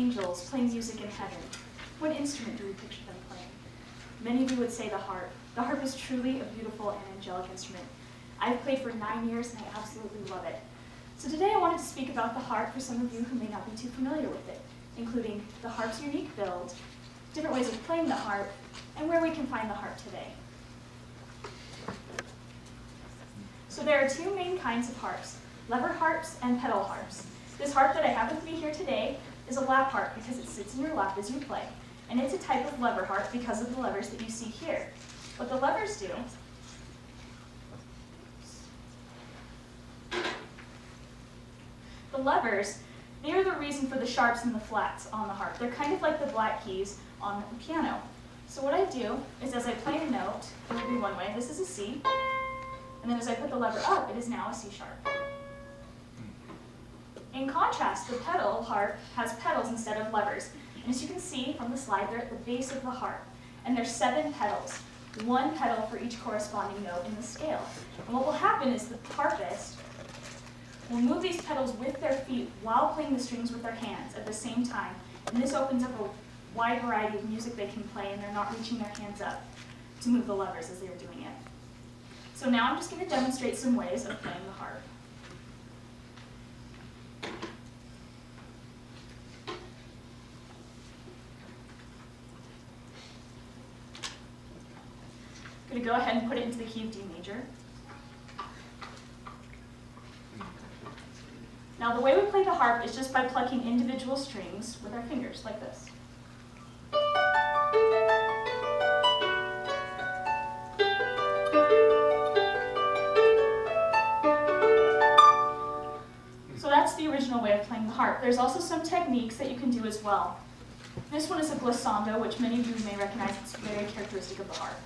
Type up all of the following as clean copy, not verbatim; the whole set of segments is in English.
angels playing music in heaven, what instrument do we picture them playing? Many of you would say the harp. The harp is truly a beautiful and angelic instrument. I've played for 9 years and I absolutely love it. So today I wanted to speak about the harp for some of you who may not be too familiar with it, including the harp's unique build, different ways of playing the harp, and where we can find the harp today. So there are two main kinds of harps, lever harps and pedal harps. This harp that I happen to be here today is a lap harp because it sits in your lap as you play. And it's a type of lever harp because of the levers that you see here. What the levers do they are the reason for the sharps and the flats on the harp. They're kind of like the black keys on the piano. So what I do is as I play a note, it will be one way. This is a C. And then as I put the lever up, it is now a C sharp. In contrast, the pedal harp has pedals instead of levers. And as you can see from the slide, they're at the base of the harp. And there's 7 pedals, 1 pedal for each corresponding note in the scale. And what will happen is the harpist will move these pedals with their feet while playing the strings with their hands at the same time. And this opens up a wide variety of music they can play, and they're not reaching their hands up to move the levers as they're doing it. So now I'm just going to demonstrate some ways of playing the harp. I'm going to go ahead and put it into the key of D major. Now the way we play the harp is just by plucking individual strings with our fingers, like this. So that's the original way of playing the harp. There's also some techniques that you can do as well. This one is a glissando, which many of you may recognize. It's very characteristic of the harp.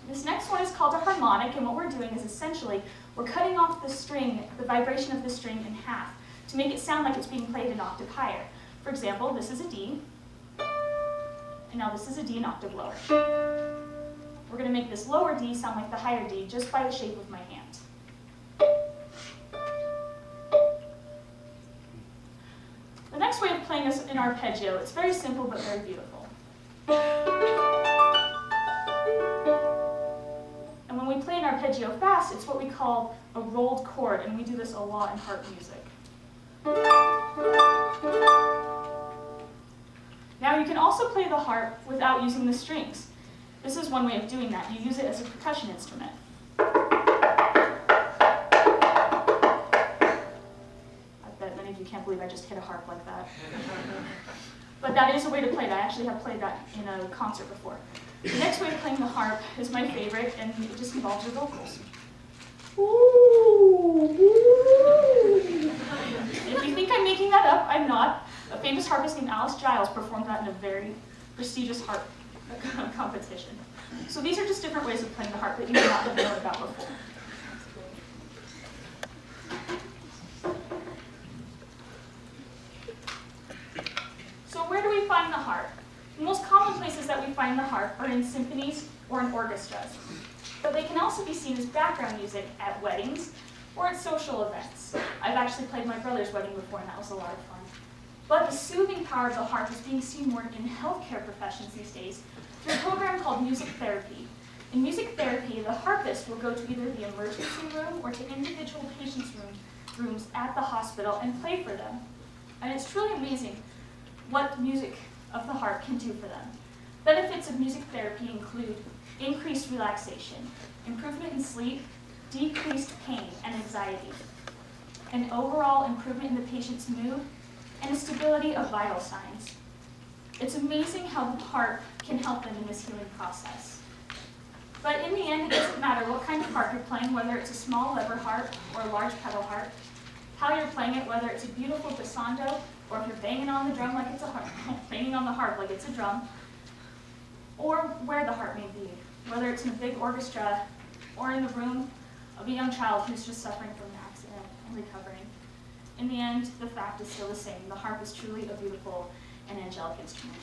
This next one is called a harmonic, and what we're doing is essentially we're cutting off the string, the vibration of the string in half to make it sound like it's being played an octave higher. For example, this is a D, and now this is a D an octave lower. We're going to make this lower D sound like the higher D just by the shape of my hand. The next way of playing is an arpeggio. It's very simple but very beautiful. And when we play an arpeggio fast, it's what we call a rolled chord, and we do this a lot in harp music. Now you can also play the harp without using the strings. This is one way of doing that. You use it as a percussion instrument. You can't believe I just hit a harp like that. But that is a way to play that. I actually have played that in a concert before. The next way of playing the harp is my favorite, and it just involves your vocals. Ooh, ooh. If you think I'm making that up, I'm not. A famous harpist named Alice Giles performed that in a very prestigious harp competition. So these are just different ways of playing the harp that you may not have known about before. Where do we find the harp? The most common places that we find the harp are in symphonies or in orchestras. But they can also be seen as background music at weddings or at social events. I've actually played my brother's wedding before, and that was a lot of fun. But the soothing power of the harp is being seen more in healthcare professions these days through a program called music therapy. In music therapy, the harpist will go to either the emergency room or to individual patients' rooms at the hospital and play for them. And it's truly amazing what the music of the harp can do for them. Benefits of music therapy include increased relaxation, improvement in sleep, decreased pain and anxiety, an overall improvement in the patient's mood, and a stability of vital signs. It's amazing how the harp can help them in this healing process. But in the end, it doesn't matter what kind of harp you're playing, whether it's a small lever harp or a large pedal harp, how you're playing it, whether it's a beautiful glissando, or if you're banging on the drum like it's a harp, banging on the harp like it's a drum, or where the harp may be, whether it's in a big orchestra or in the room of a young child who's just suffering from an accident and recovering. In the end, the fact is still the same. The harp is truly a beautiful and angelic instrument.